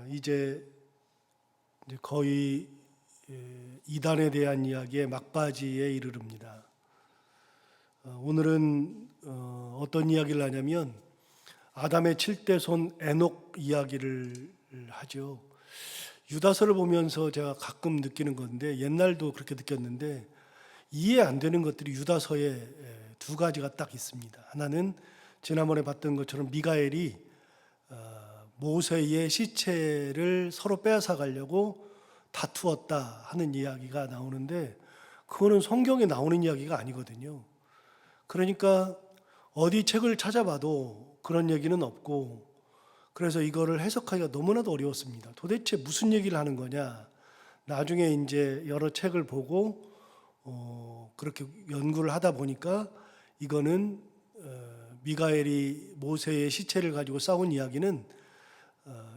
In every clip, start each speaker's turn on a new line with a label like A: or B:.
A: 이제 거의 이단에 대한 이야기의 막바지에 이르릅니다. 오늘은 어떤 이야기를 하냐면 아담의 7대 손 에녹 이야기를 하죠. 유다서를 보면서 제가 가끔 느끼는 건데, 옛날도 그렇게 느꼈는데 이해 안 되는 것들이 유다서에 두 가지가 딱 있습니다. 하나는 지난번에 봤던 것처럼 미가엘이 모세의 시체를 서로 빼앗아 가려고 다투었다 하는 이야기가 나오는데, 그거는 성경에 나오는 이야기가 아니거든요. 그러니까 어디 책을 찾아봐도 그런 얘기는 없고, 그래서 이거를 해석하기가 너무나도 어려웠습니다. 도대체 무슨 얘기를 하는 거냐. 나중에 이제 여러 책을 보고 그렇게 연구를 하다 보니까 이거는 미가엘이 모세의 시체를 가지고 싸운 이야기는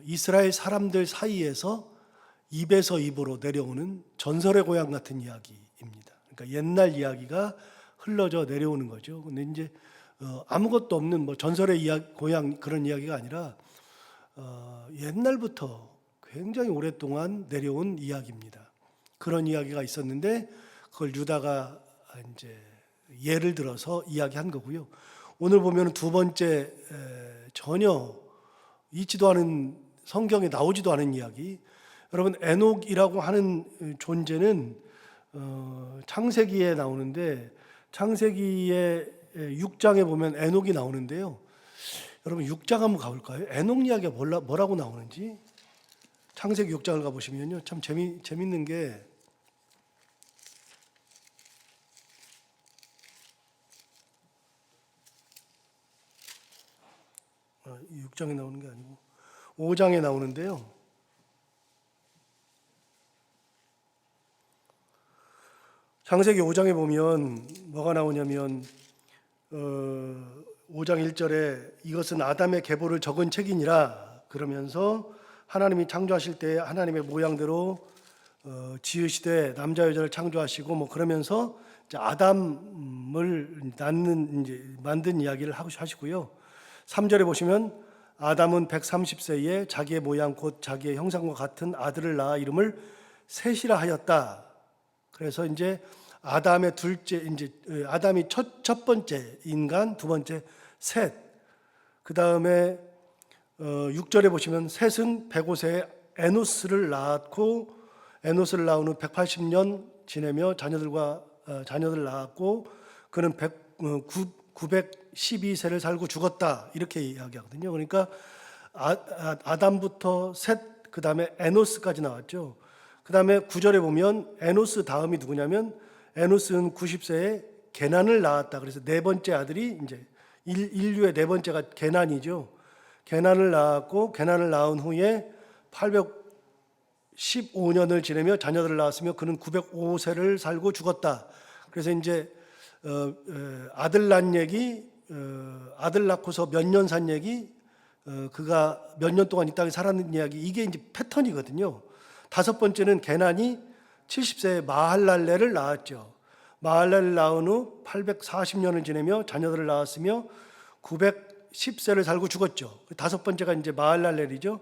A: 이스라엘 사람들 사이에서 입에서 입으로 내려오는 전설의 고향 같은 이야기입니다. 그러니까 옛날 이야기가 흘러져 내려오는 거죠. 근데 이제 아무것도 없는 뭐 전설의 고향 그런 이야기가 아니라 옛날부터 굉장히 오랫동안 내려온 이야기입니다. 그런 이야기가 있었는데 그걸 유다가 이제 예를 들어서 이야기한 거고요. 오늘 보면 두 번째 전혀 있지도 않은, 성경에 나오지도 않은 이야기. 여러분, 에녹이라고 하는 존재는 창세기에 나오는데, 창세기의 6장에 보면 에녹이 나오는데요. 여러분 6장 한번 가볼까요? 에녹 이야기가 뭐라고 나오는지. 창세기 6장을 가보시면요, 참 재밌는 게 아, 6장에 나오는 게 아니고 5장에 나오는데요. 창세기 5장에 보면 뭐가 나오냐면 5장 1절에 이것은 아담의 계보를 적은 책이니라 그러면서 하나님이 창조하실 때 하나님의 모양대로 지으시되 남자 여자를 창조하시고 뭐 그러면서 이제 아담을 낳는 이제 만든 이야기를 하시고요. 3절에 보시면 아담은 130세에 자기의 모양 곧 자기의 형상과 같은 아들을 낳아 이름을 셋이라 하였다. 그래서 이제 아담의 둘째, 이제 아담이 첫 번째 인간, 두 번째 셋. 그 다음에 6절에 보시면 셋은 105세에 에노스를 낳았고, 에노스를 낳은 후 180년 지내며 자녀들을 낳았고, 그는 912세를 살고 죽었다, 이렇게 이야기하거든요. 그러니까 아담부터 셋, 그 다음에 에노스까지 나왔죠. 그 다음에 9절에 보면 에노스 다음이 누구냐면 에노스는 90세에 게난을 낳았다. 그래서 네 번째 아들이 이제 인류의 네 번째가 게난이죠. 게난을 낳았고, 게난을 낳은 후에 815년을 지내며 자녀들을 낳았으며 그는 905세를 살고 죽었다. 그래서 이제 아들 낳은 얘기, 아들 낳고서 몇 년 산 얘기, 그가 몇 년 동안 이 땅에 살았는 이야기, 이게 이제 패턴이거든요. 다섯 번째는 게난이 70세에 마할랄레를 낳았죠. 마할랄레를 낳은 후 840년을 지내며 자녀들을 낳았으며 910세를 살고 죽었죠. 다섯 번째가 이제 마할랄렐이죠.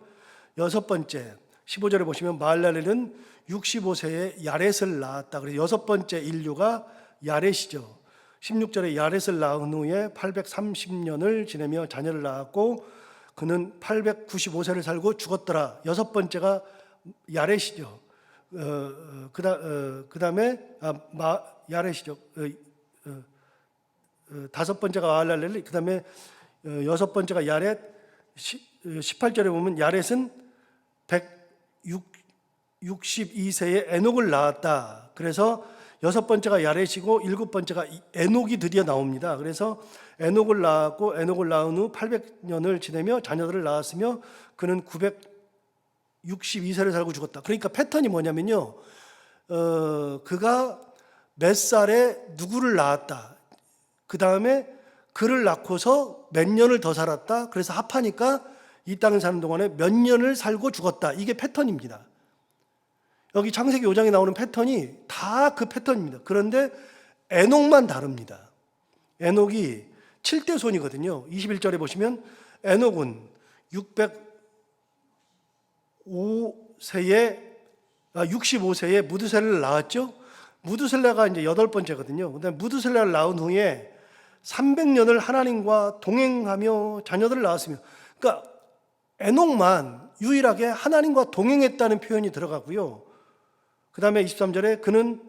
A: 여섯 번째 15절에 보시면 마할랄렐은 65세에 야렛을 낳았다. 그래서 여섯 번째 인류가 야렛이죠. 16절에 야렛을 낳은 후에 830년을 지내며 자녀를 낳았고 그는 895세를 살고 죽었더라. 여섯 번째가 야렛이죠. 그 다음에 야렛이죠. 다섯 번째가 마할랄렐, 그 다음에 여섯 번째가 야렛. 18절에 보면 야렛은 162세에 에녹을 낳았다. 그래서 여섯 번째가 야렛이고 일곱 번째가 에녹이 드디어 나옵니다. 그래서 에녹을 낳았고 에녹을 낳은 후 800년을 지내며 자녀들을 낳았으며 그는 962세를 살고 죽었다. 그러니까 패턴이 뭐냐면요, 그가 몇 살에 누구를 낳았다. 그 다음에 그를 낳고서 몇 년을 더 살았다. 그래서 합하니까 이 땅에 사는 동안에 몇 년을 살고 죽었다. 이게 패턴입니다. 여기 창세기 5장에 나오는 패턴이 다 그 패턴입니다. 그런데 에녹만 다릅니다. 에녹이 7대 손이거든요. 21절에 보시면 에녹은 65세에 무드셀라를 낳았죠. 무드셀라가 이제 8번째거든요. 그다음에 무드셀라를 낳은 후에 300년을 하나님과 동행하며 자녀들을 낳았으며, 그러니까 에녹만 유일하게 하나님과 동행했다는 표현이 들어가고요. 그 다음에 23절에 그는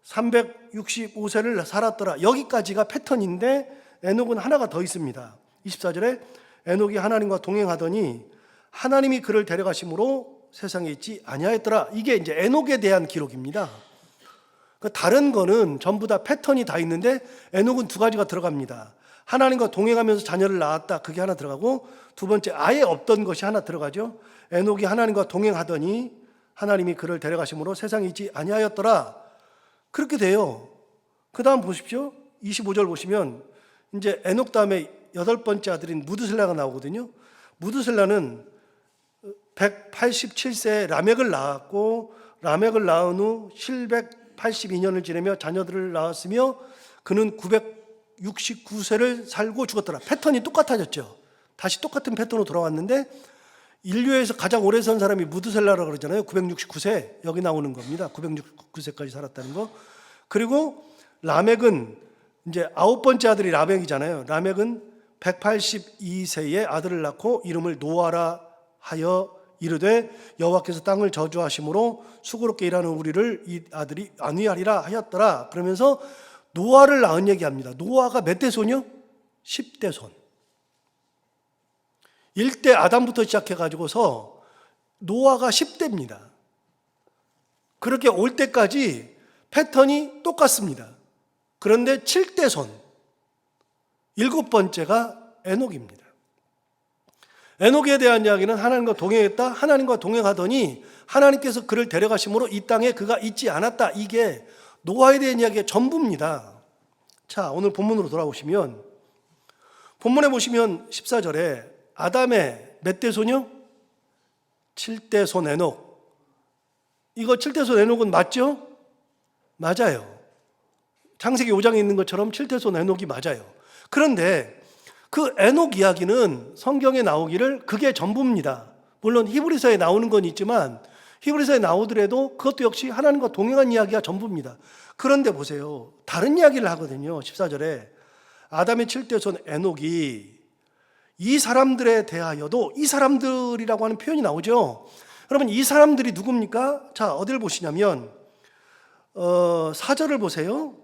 A: 365세를 살았더라. 여기까지가 패턴인데 에녹은 하나가 더 있습니다. 24절에 에녹이 하나님과 동행하더니 하나님이 그를 데려가심으로 세상에 있지 아니하였더라. 이게 이제 에녹에 대한 기록입니다. 다른 거는 전부 다 패턴이 다 있는데 에녹은 2가지가 들어갑니다. 하나님과 동행하면서 자녀를 낳았다. 그게 하나 들어가고, 두 번째 아예 없던 것이 하나 들어가죠. 에녹이 하나님과 동행하더니 하나님이 그를 데려가심으로 세상에 있지 아니하였더라. 그렇게 돼요. 그 다음 보십시오. 25절 보시면 이제 에녹 다음에 8번째 아들인 무드셀라가 나오거든요. 무드셀라는 187세에 라멕을 낳았고, 라멕을 낳은 후 782년을 지내며 자녀들을 낳았으며 그는 969세를 살고 죽었더라. 패턴이 똑같아졌죠. 다시 똑같은 패턴으로 돌아왔는데 인류에서 가장 오래 산 사람이 무드셀라라고 그러잖아요. 969세. 여기 나오는 겁니다. 969세까지 살았다는 거. 그리고 라멕은 이제 9번째 아들이 라멕이잖아요. 라멕은 182세에 아들을 낳고 이름을 노아라 하여 이르되 여호와께서 땅을 저주하심으로 수고롭게 일하는 우리를 이 아들이 안위하리라 하였더라. 그러면서 노아를 낳은 얘기합니다. 노아가 몇 대손이요? 10대손. 1대 아담부터 시작해가지고서 노아가 10대입니다. 그렇게 올 때까지 패턴이 똑같습니다. 그런데 7대손, 7번째가 에녹입니다. 에녹에 대한 이야기는 하나님과 동행했다. 하나님과 동행하더니 하나님께서 그를 데려가심으로 이 땅에 그가 있지 않았다. 이게 노아에 대한 이야기의 전부입니다. 자, 오늘 본문으로 돌아오시면 본문에 보시면 14절에 아담의 몇 대손이요? 7대손 에녹. 이거 7대손 에녹은 맞죠? 맞아요. 창세기 5장에 있는 것처럼 7대손 에녹이 맞아요. 그런데 그 에녹 이야기는 성경에 나오기를 그게 전부입니다. 물론 히브리서에 나오는 건 있지만 히브리서에 나오더라도 그것도 역시 하나님과 동행한 이야기가 전부입니다. 그런데 보세요. 다른 이야기를 하거든요. 14절에 아담의 7대손 에녹이 이 사람들에 대하여도, 이 사람들이라고 하는 표현이 나오죠. 그러면 이 사람들이 누굽니까? 자, 어디를 보시냐면 4절을 보세요.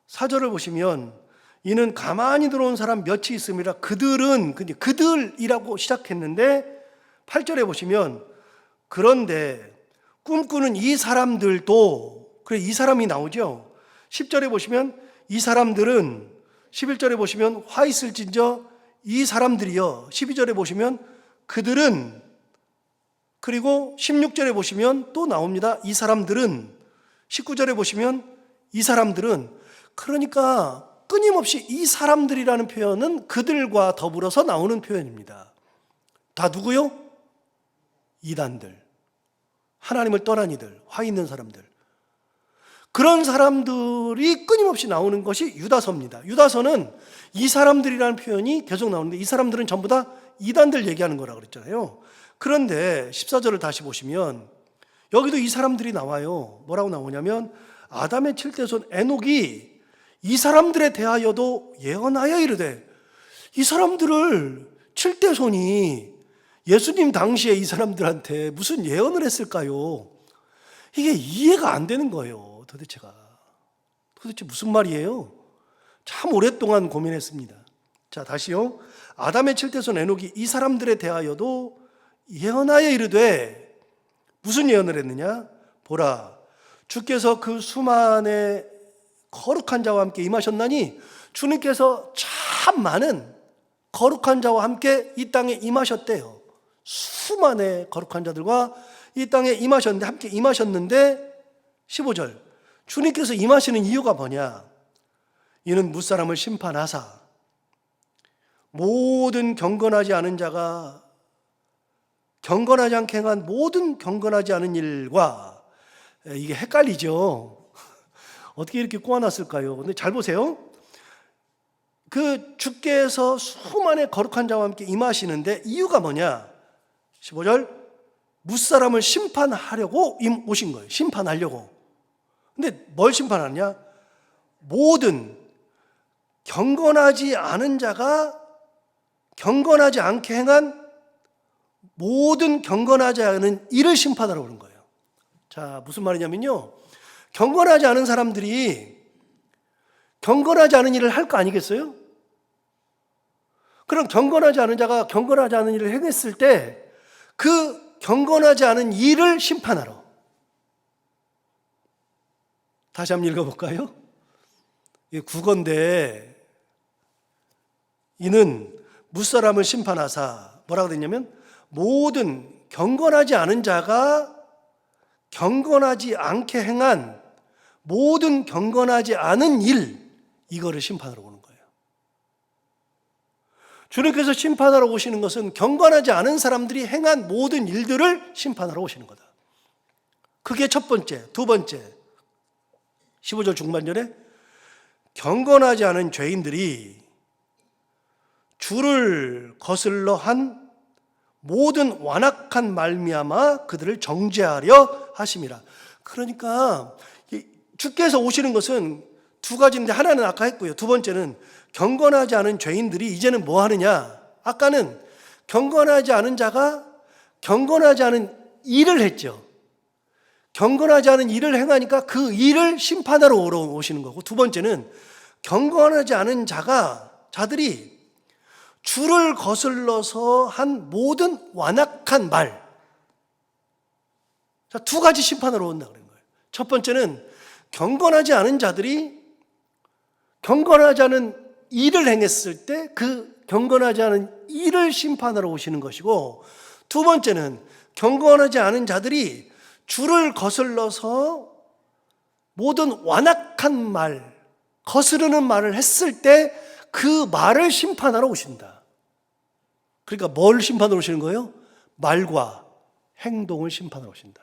A: 4절을 보시면 이는 가만히 들어온 사람 몇이 있음이라. 그들이라고 시작했는데 8절에 보시면 그런데 꿈꾸는 이 사람들도, 그래 이 사람이 나오죠. 10절에 보시면 이 사람들은, 11절에 보시면 화 있을진저 이 사람들이여. 12절에 보시면 그들은, 그리고 16절에 보시면 또 나옵니다. 이 사람들은. 19절에 보시면 이 사람들은. 그러니까 끊임없이 이 사람들이라는 표현은 그들과 더불어서 나오는 표현입니다. 다 누구요? 이단들, 하나님을 떠난 이들, 화 있는 사람들. 그런 사람들이 끊임없이 나오는 것이 유다서입니다. 유다서는 이 사람들이라는 표현이 계속 나오는데 이 사람들은 전부 다 이단들 얘기하는 거라고 그랬잖아요. 그런데 14절을 다시 보시면 여기도 이 사람들이 나와요. 뭐라고 나오냐면 아담의 7대손 에녹이 이 사람들에 대하여도 예언하여 이르되, 이 사람들을 7대손이 예수님 당시에 이 사람들한테 무슨 예언을 했을까요? 이게 이해가 안 되는 거예요. 도대체 무슨 말이에요? 참 오랫동안 고민했습니다. 자, 다시요. 아담의 7대손 에녹이 이 사람들에 대하여도 예언하여 이르되, 무슨 예언을 했느냐? 보라, 주께서 그 수만의 거룩한 자와 함께 임하셨나니, 주님께서 참 많은 거룩한 자와 함께 이 땅에 임하셨대요. 수많은 거룩한 자들과 이 땅에 임하셨는데, 함께 임하셨는데 15절, 주님께서 임하시는 이유가 뭐냐? 이는 무사람을 심판하사 모든 경건하지 않은 자가 경건하지 않게 행한 모든 경건하지 않은 일과, 이게 헷갈리죠. 어떻게 이렇게 꼬아놨을까요? 근데 잘 보세요. 그 주께서 수많은 거룩한 자와 함께 임하시는데 이유가 뭐냐? 15절, 무사람을 심판하려고 오신 거예요. 심판하려고. 근데 뭘 심판하느냐? 모든 경건하지 않은 자가 경건하지 않게 행한 모든 경건하지 않은 일을 심판하러 오는 거예요. 자, 무슨 말이냐면요, 경건하지 않은 사람들이 경건하지 않은 일을 할 거 아니겠어요? 그럼 경건하지 않은 자가 경건하지 않은 일을 행했을 때 그 경건하지 않은 일을 심판하러. 다시 한번 읽어볼까요? 이게 국어인데, 이는 무사람을 심판하사 뭐라고 됐냐면, 모든 경건하지 않은 자가 경건하지 않게 행한 모든 경건하지 않은 일, 이거를 심판하러 오는 거예요. 주님께서 심판하러 오시는 것은 경건하지 않은 사람들이 행한 모든 일들을 심판하러 오시는 거다. 그게 첫 번째. 두 번째, 15절 중반절에 경건하지 않은 죄인들이 주를 거슬러 한 모든 완악한 말미암아 그들을 정죄하려 하심이라. 그러니까 주께서 오시는 것은 두 가지인데, 하나는 아까 했고요. 두 번째는 경건하지 않은 죄인들이 이제는 뭐 하느냐? 아까는 경건하지 않은 자가 경건하지 않은 일을 했죠. 경건하지 않은 일을 행하니까 그 일을 심판하러 오시는 거고, 두 번째는 경건하지 않은 자들이 주를 거슬러서 한 모든 완악한 말. 자, 두 가지 심판으로 온다 그런 거예요. 첫 번째는 경건하지 않은 자들이 경건하지 않은 일을 행했을 때 그 경건하지 않은 일을 심판하러 오시는 것이고, 두 번째는 경건하지 않은 자들이 주를 거슬러서 모든 완악한 말, 거스르는 말을 했을 때 그 말을 심판하러 오신다. 그러니까 뭘 심판하러 오시는 거예요? 말과 행동을 심판하러 오신다.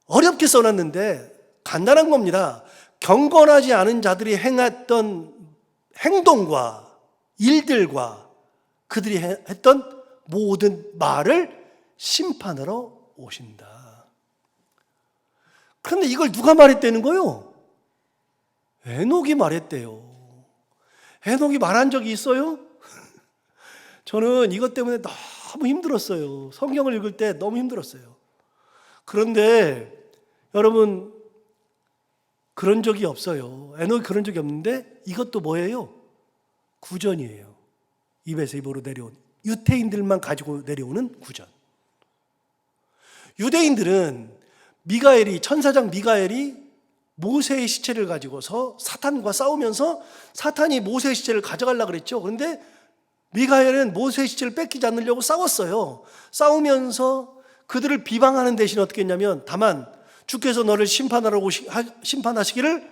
A: 어렵게 써놨는데 간단한 겁니다. 경건하지 않은 자들이 행했던 행동과 일들과 그들이 했던 모든 말을 심판하러 오신다. 그런데 이걸 누가 말했다는 거예요? 에녹이 말했대요. 에녹이 말한 적이 있어요? 저는 이것 때문에 너무 힘들었어요. 성경을 읽을 때 너무 힘들었어요. 그런데 여러분, 그런 적이 없어요. 에녹이 그런 적이 없는데 이것도 뭐예요? 구전이에요. 입에서 입으로 내려온, 유태인들만 가지고 내려오는 구전. 유대인들은 천사장 미가엘이 모세의 시체를 가지고서 사탄과 싸우면서 사탄이 모세의 시체를 가져가려고 그랬죠. 그런데 미가엘은 모세의 시체를 뺏기지 않으려고 싸웠어요. 싸우면서 그들을 비방하는 대신 어떻게 했냐면, 다만 주께서 너를 심판하시기를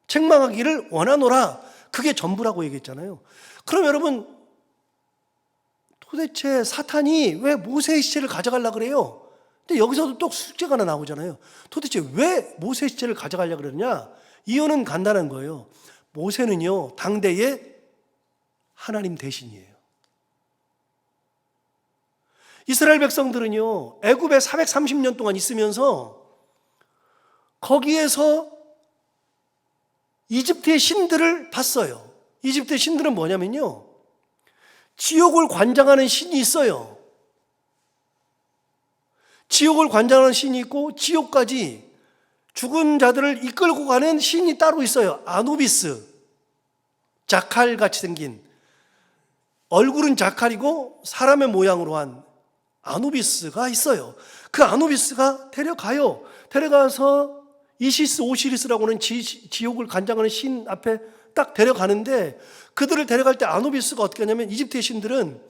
A: 책망하기를 원하노라, 그게 전부라고 얘기했잖아요. 그럼 여러분, 도대체 사탄이 왜 모세의 시체를 가져가려고 그래요? 근데 여기서도 또 숙제가 하나 나오잖아요. 도대체 왜 모세의 시체를 가져가려고 그러느냐? 이유는 간단한 거예요. 모세는요, 당대의 하나님 대신이에요. 이스라엘 백성들은요, 애굽에 430년 동안 있으면서 거기에서 이집트의 신들을 봤어요. 이집트의 신들은 뭐냐면요, 지옥을 관장하는 신이 있어요. 지옥을 관장하는 신이 있고, 지옥까지 죽은 자들을 이끌고 가는 신이 따로 있어요. 아누비스, 자칼같이 생긴, 얼굴은 자칼이고 사람의 모양으로 한 아누비스가 있어요. 그 아누비스가 데려가요. 데려가서 이시스 오시리스라고 하는 지옥을 관장하는 신 앞에 딱 데려가는데, 그들을 데려갈 때 아누비스가 어떻게 하냐면, 이집트의 신들은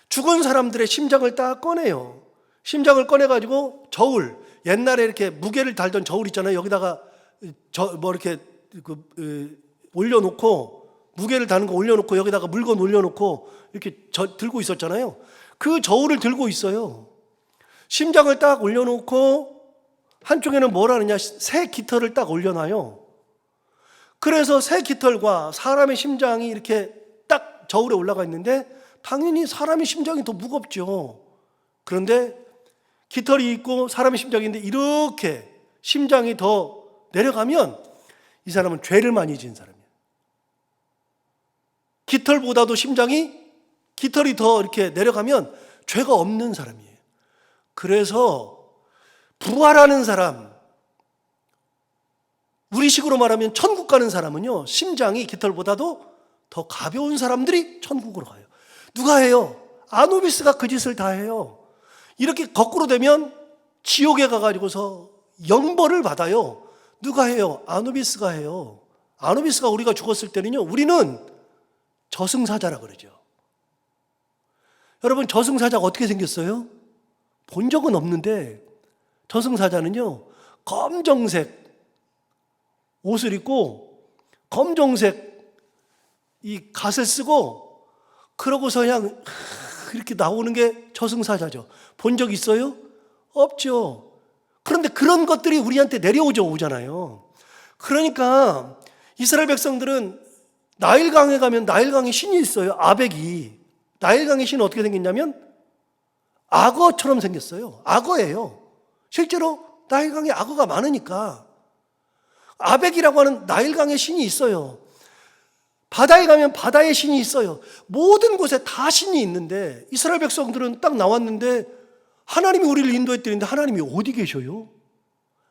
A: 죽은 사람들의 심장을 딱 꺼내요. 심장을 꺼내가지고 저울, 옛날에 이렇게 무게를 달던 저울 있잖아요. 여기다가 이렇게 올려놓고, 무게를 다는 거 올려놓고 여기다가 물건 올려놓고 이렇게 들고 있었잖아요. 그 저울을 들고 있어요. 심장을 딱 올려놓고 한쪽에는 뭘 하느냐, 새 깃털을 딱 올려놔요. 그래서 새 깃털과 사람의 심장이 이렇게 딱 저울에 올라가 있는데, 당연히 사람의 심장이 더 무겁죠. 그런데 깃털이 있고 사람의 심장인데 이렇게 심장이 더 내려가면 이 사람은 죄를 많이 지은 사람이에요. 깃털보다도 깃털이 더 이렇게 내려가면 죄가 없는 사람이에요. 그래서 부활하는 사람, 우리식으로 말하면 천국 가는 사람은요, 심장이 깃털보다도 더 가벼운 사람들이 천국으로 가요. 누가 해요? 아누비스가 그 짓을 다 해요. 이렇게 거꾸로 되면 지옥에 가가지고서 영벌을 받아요. 누가 해요? 아누비스가 해요. 아누비스가 우리가 죽었을 때는요, 우리는 저승사자라 그러죠. 여러분, 저승사자가 어떻게 생겼어요? 본 적은 없는데 저승사자는요, 검정색 옷을 입고 검정색 이 갓을 쓰고 그러고서 그냥 이렇게 나오는 게 저승사자죠. 본 적 있어요? 없죠. 그런데 그런 것들이 우리한테 오잖아요. 그러니까 이스라엘 백성들은 나일강에 가면 나일강에 신이 있어요. 아벡이. 나일강의 신은 어떻게 생겼냐면 악어처럼 생겼어요. 악어예요. 실제로 나일강에 악어가 많으니까. 아벡이라고 하는 나일강의 신이 있어요. 바다에 가면 바다의 신이 있어요. 모든 곳에 다 신이 있는데 이스라엘 백성들은 딱 나왔는데 하나님이 우리를 인도했더니 하나님이 어디 계셔요?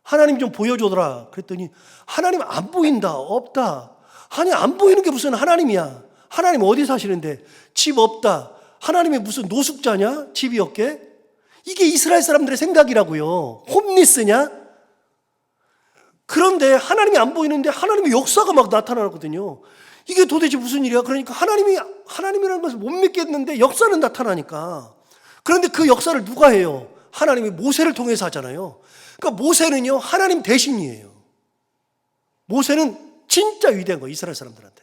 A: 하나님 좀 보여줘라. 그랬더니 하나님 안 보인다. 없다. 아니, 안 보이는 게 무슨 하나님이야. 하나님 어디 사시는데? 집 없다. 하나님이 무슨 노숙자냐? 집이 없게? 이게 이스라엘 사람들의 생각이라고요. 홈리스냐? 그런데 하나님이 안 보이는데 하나님의 역사가 막 나타나거든요. 이게 도대체 무슨 일이야? 그러니까 하나님이라는 것을 못 믿겠는데 역사는 나타나니까. 그런데 그 역사를 누가 해요? 하나님이 모세를 통해서 하잖아요. 그러니까 모세는요, 하나님 대신이에요. 모세는 진짜 위대한 거예요, 이스라엘 사람들한테.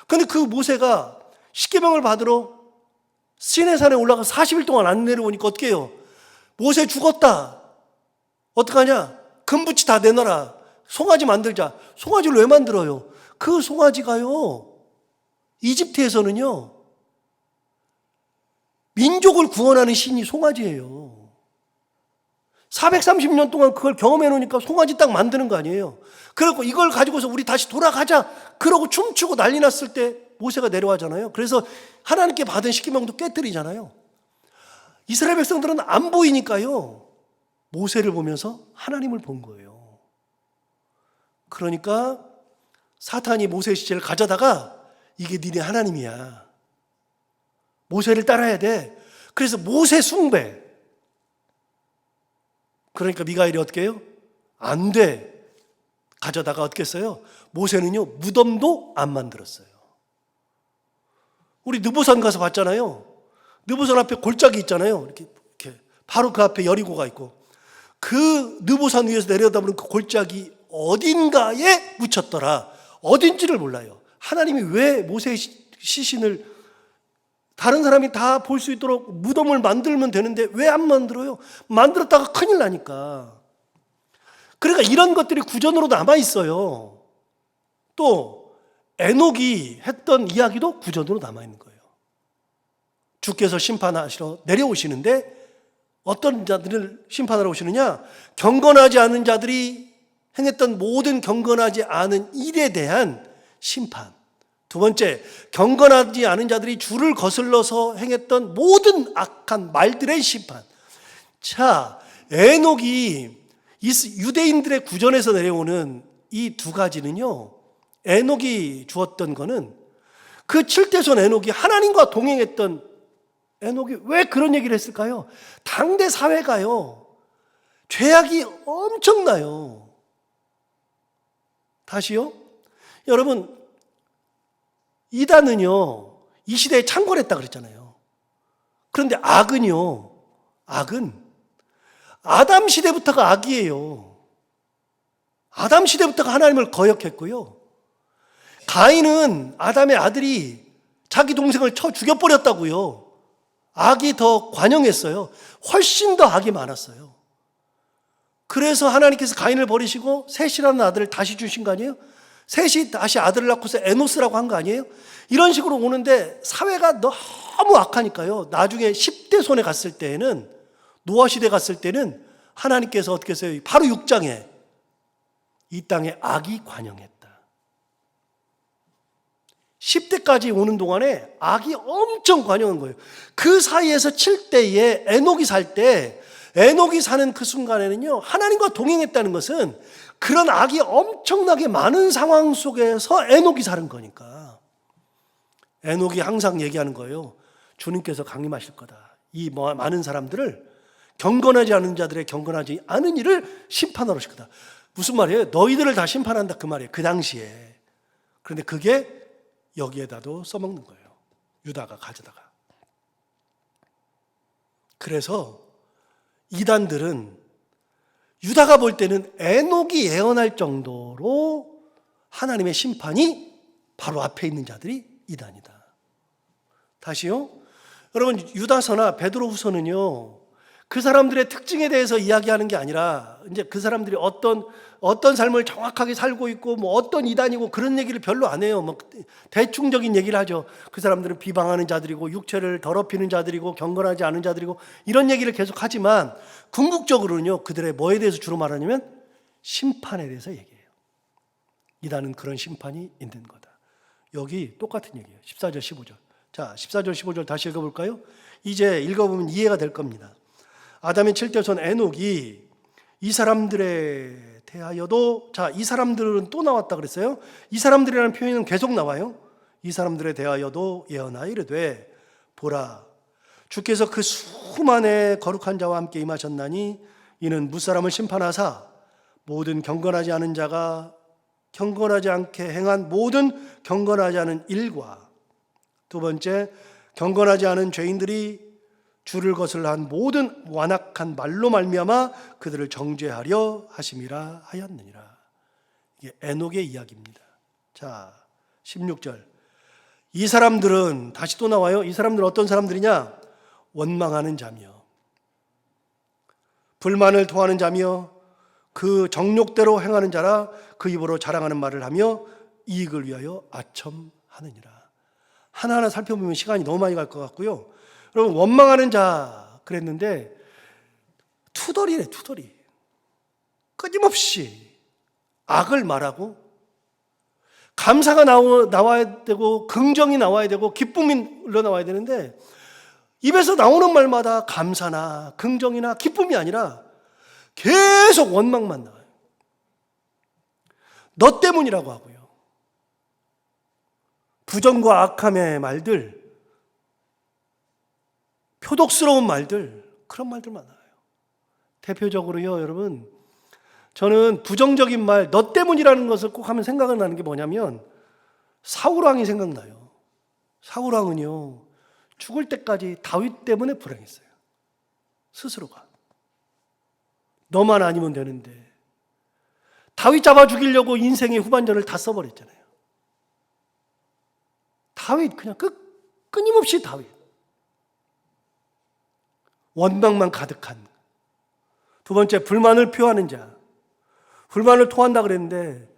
A: 그런데 그 모세가 십계명을 받으러 시내산에 올라가 40일 동안 안 내려오니까 어떻게 해요? 모세 죽었다. 어떡하냐? 금붙이 다 내놔라. 송아지 만들자. 송아지를 왜 만들어요? 그 송아지가요, 이집트에서는요, 민족을 구원하는 신이 송아지예요. 430년 동안 그걸 경험해 놓으니까 송아지 딱 만드는 거 아니에요. 그리고 이걸 가지고서 우리 다시 돌아가자. 그러고 춤추고 난리 났을 때 모세가 내려와잖아요. 그래서 하나님께 받은 십계명도 깨뜨리잖아요. 이스라엘 백성들은 안 보이니까요, 모세를 보면서 하나님을 본 거예요. 그러니까 사탄이 모세 시체를 가져다가 이게 니네 하나님이야. 모세를 따라야 돼. 그래서 모세 숭배. 그러니까 미가엘이 어떻게 해요? 안 돼. 가져다가 어떻게 했어요? 모세는요, 무덤도 안 만들었어요. 우리 느보산 가서 봤잖아요. 느보산 앞에 골짜기 있잖아요. 이렇게 바로 그 앞에 여리고가 있고, 그 느보산 위에서 내려다보는 그 골짜기 어딘가에 묻혔더라. 어딘지를 몰라요. 하나님이 왜 모세의 시신을 다른 사람이 다 볼 수 있도록 무덤을 만들면 되는데 왜 안 만들어요? 만들었다가 큰일 나니까. 그러니까 이런 것들이 구전으로 남아 있어요. 또 에녹이 했던 이야기도 구전으로 남아 있는 거예요. 주께서 심판하시러 내려오시는데 어떤 자들을 심판하러 오시느냐? 경건하지 않은 자들이 행했던 모든 경건하지 않은 일에 대한 심판. 두 번째, 경건하지 않은 자들이 주를 거슬러서 행했던 모든 악한 말들의 심판. 자, 에녹이 유대인들의 구전에서 내려오는 이 두 가지는요, 에녹이 주었던 거는 그 7대손 에녹이 하나님과 동행했던 에녹이 왜 그런 얘기를 했을까요? 당대 사회가요, 죄악이 엄청나요. 다시요? 여러분, 이단은요, 이 시대에 창궐했다 그랬잖아요. 그런데 악은요, 악은 아담 시대부터가 악이에요. 아담 시대부터가 하나님을 거역했고요. 가인은 아담의 아들이 자기 동생을 쳐 죽여버렸다고요. 악이 더 관영했어요. 훨씬 더 악이 많았어요. 그래서 하나님께서 가인을 버리시고 셋이라는 아들을 다시 주신 거 아니에요? 셋이 다시 아들을 낳고서 에노스라고 한 거 아니에요? 이런 식으로 오는데 사회가 너무 악하니까요, 나중에 10대 손에 갔을 때에는 노아 시대 갔을 때는 하나님께서 어떻게 했어요? 바로 6장에 이 땅에 악이 관영했다. 10대까지 오는 동안에 악이 엄청 관영한 거예요. 그 사이에서 7대에 에녹이 살 때, 에녹이 사는 그 순간에는요, 하나님과 동행했다는 것은 그런 악이 엄청나게 많은 상황 속에서 에녹이 사는 거니까. 에녹이 항상 얘기하는 거예요. 주님께서 강림하실 거다. 이 많은 사람들을, 경건하지 않은 자들의 경건하지 않은 일을 심판하러 오실 거다. 무슨 말이에요? 너희들을 다 심판한다 그 말이에요. 그 당시에. 그런데 그게 여기에다도 써먹는 거예요. 유다가 가져다가. 그래서 이단들은 유다가 볼 때는 에녹이 예언할 정도로 하나님의 심판이 바로 앞에 있는 자들이 이단이다. 다시요. 여러분, 유다서나 베드로후서는요, 그 사람들의 특징에 대해서 이야기하는 게 아니라 이제 그 사람들이 어떤 삶을 정확하게 살고 있고 뭐 어떤 이단이고 그런 얘기를 별로 안 해요. 뭐 대충적인 얘기를 하죠. 그 사람들은 비방하는 자들이고 육체를 더럽히는 자들이고 경건하지 않은 자들이고 이런 얘기를 계속 하지만 궁극적으로는요, 그들의 뭐에 대해서 주로 말하냐면 심판에 대해서 얘기해요. 이단은 그런 심판이 있는 거다. 여기 똑같은 얘기예요. 14절 15절. 자, 14절 15절 다시 읽어볼까요? 이제 읽어보면 이해가 될 겁니다. 아담의 7대손 에녹이 이 사람들에 대하여도, 자, 이 사람들은 또 나왔다 그랬어요. 이 사람들이라는 표현은 계속 나와요. 이 사람들에 대하여도 예언하여 이르되 보라, 주께서 그 수많은 거룩한 자와 함께 임하셨나니 이는 무사람을 심판하사 모든 경건하지 않은 자가 경건하지 않게 행한 모든 경건하지 않은 일과, 두 번째, 경건하지 않은 죄인들이 주를 거슬러 한 모든 완악한 말로 말미암아 그들을 정죄하려 하심이라 하였느니라. 이게 에녹의 이야기입니다. 자, 16절. 이 사람들은, 다시 또 나와요. 이 사람들은 어떤 사람들이냐? 원망하는 자며 불만을 토하는 자며 그 정욕대로 행하는 자라 그 입으로 자랑하는 말을 하며 이익을 위하여 아첨하느니라. 하나하나 살펴보면 시간이 너무 많이 갈 것 같고요. 여러분, 원망하는 자 그랬는데 투덜이래, 투덜이. 끊임없이 악을 말하고 감사가 나와야 되고 긍정이 나와야 되고 기쁨이 흘러나와야 되는데 입에서 나오는 말마다 감사나 긍정이나 기쁨이 아니라 계속 원망만 나와요. 너 때문이라고 하고요. 부정과 악함의 말들, 표독스러운 말들, 그런 말들만 나와요. 대표적으로요, 여러분, 저는 부정적인 말, 너 때문이라는 것을 꼭 하면 생각이 나는 게 뭐냐면 사울왕이 생각나요. 사울왕은요, 죽을 때까지 다윗 때문에 불행했어요. 스스로가. 너만 아니면 되는데 다윗 잡아 죽이려고 인생의 후반전을 다 써버렸잖아요. 다윗, 그냥 끊임없이 다윗. 원망만 가득한. 두 번째, 불만을 표하는 자. 불만을 토한다 그랬는데,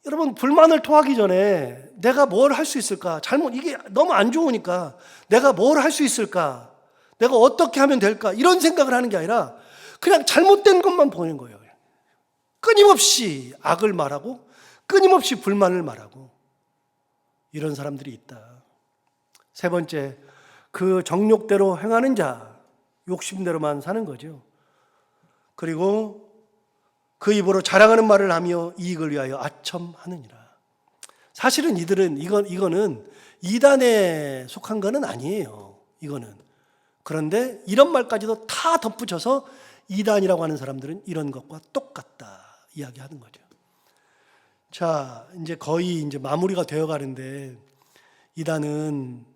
A: 여러분, 불만을 토하기 전에 내가 뭘 할 수 있을까? 이게 너무 안 좋으니까 내가 뭘 할 수 있을까? 내가 어떻게 하면 될까? 이런 생각을 하는 게 아니라 그냥 잘못된 것만 보는 거예요. 끊임없이 악을 말하고 끊임없이 불만을 말하고 이런 사람들이 있다. 세 번째, 그 정욕대로 행하는 자, 욕심대로만 사는 거죠. 그리고 그 입으로 자랑하는 말을 하며 이익을 위하여 아첨하느니라. 사실은 이거는 이단에 속한 거는 아니에요. 이거는. 그런데 이런 말까지도 다 덧붙여서 이단이라고 하는 사람들은 이런 것과 똑같다 이야기하는 거죠. 자, 이제 거의 마무리가 되어 가는데 이단은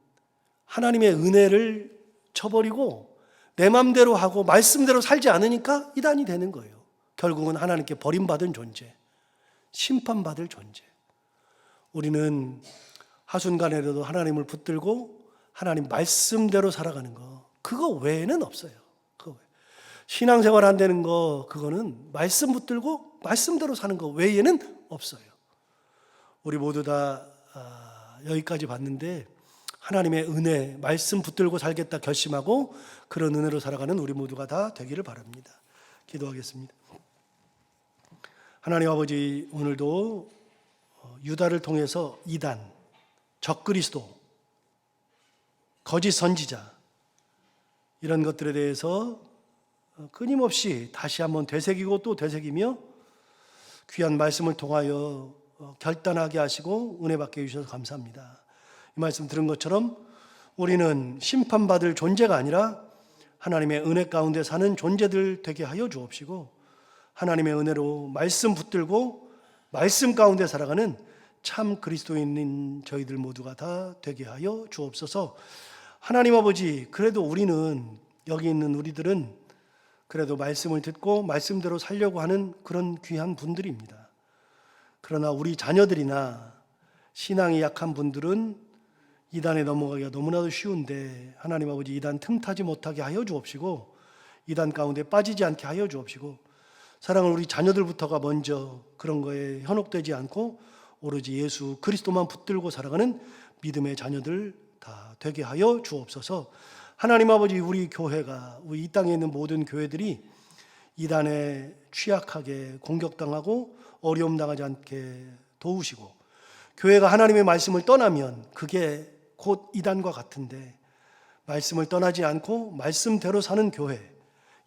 A: 하나님의 은혜를 쳐버리고 내 맘대로 하고 말씀대로 살지 않으니까 이단이 되는 거예요. 결국은 하나님께 버림받은 존재, 심판받을 존재. 우리는 하순간에라도 하나님을 붙들고 하나님 말씀대로 살아가는 거, 그거 외에는 없어요. 신앙생활 안 되는 거, 그거는 말씀 붙들고 말씀대로 사는 거 외에는 없어요. 우리 모두 다 여기까지 봤는데 하나님의 은혜, 말씀 붙들고 살겠다 결심하고 그런 은혜로 살아가는 우리 모두가 다 되기를 바랍니다. 기도하겠습니다. 하나님 아버지, 오늘도 유다를 통해서 이단, 적그리스도, 거짓 선지자 이런 것들에 대해서 끊임없이 다시 한번 되새기고 또 되새기며 귀한 말씀을 통하여 결단하게 하시고 은혜 받게 해주셔서 감사합니다. 이 말씀 들은 것처럼 우리는 심판받을 존재가 아니라 하나님의 은혜 가운데 사는 존재들 되게 하여 주옵시고, 하나님의 은혜로 말씀 붙들고 말씀 가운데 살아가는 참 그리스도인인 저희들 모두가 다 되게 하여 주옵소서. 하나님 아버지, 그래도 우리는, 여기 있는 우리들은 그래도 말씀을 듣고 말씀대로 살려고 하는 그런 귀한 분들입니다. 그러나 우리 자녀들이나 신앙이 약한 분들은 이단에 넘어가기가 너무나도 쉬운데, 하나님 아버지, 이단 틈타지 못하게 하여 주옵시고 이단 가운데 빠지지 않게 하여 주옵시고, 사랑하는 우리 자녀들부터가 먼저 그런 거에 현혹되지 않고 오로지 예수 그리스도만 붙들고 살아가는 믿음의 자녀들 다 되게 하여 주옵소서. 하나님 아버지, 우리 교회가, 우리 이 땅에 있는 모든 교회들이 이단에 취약하게 공격당하고 어려움 당하지 않게 도우시고, 교회가 하나님의 말씀을 떠나면 그게 곧 이단과 같은데, 말씀을 떠나지 않고 말씀대로 사는 교회,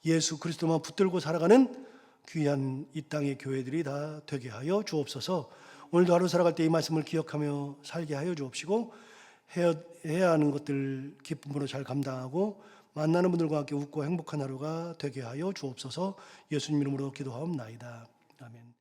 A: 예수 그리스도만 붙들고 살아가는 귀한 이 땅의 교회들이 다 되게 하여 주옵소서. 오늘도 하루 살아갈 때 이 말씀을 기억하며 살게 하여 주옵시고, 해야 하는 것들 기쁨으로 잘 감당하고 만나는 분들과 함께 웃고 행복한 하루가 되게 하여 주옵소서. 예수님 이름으로 기도하옵나이다. 아멘.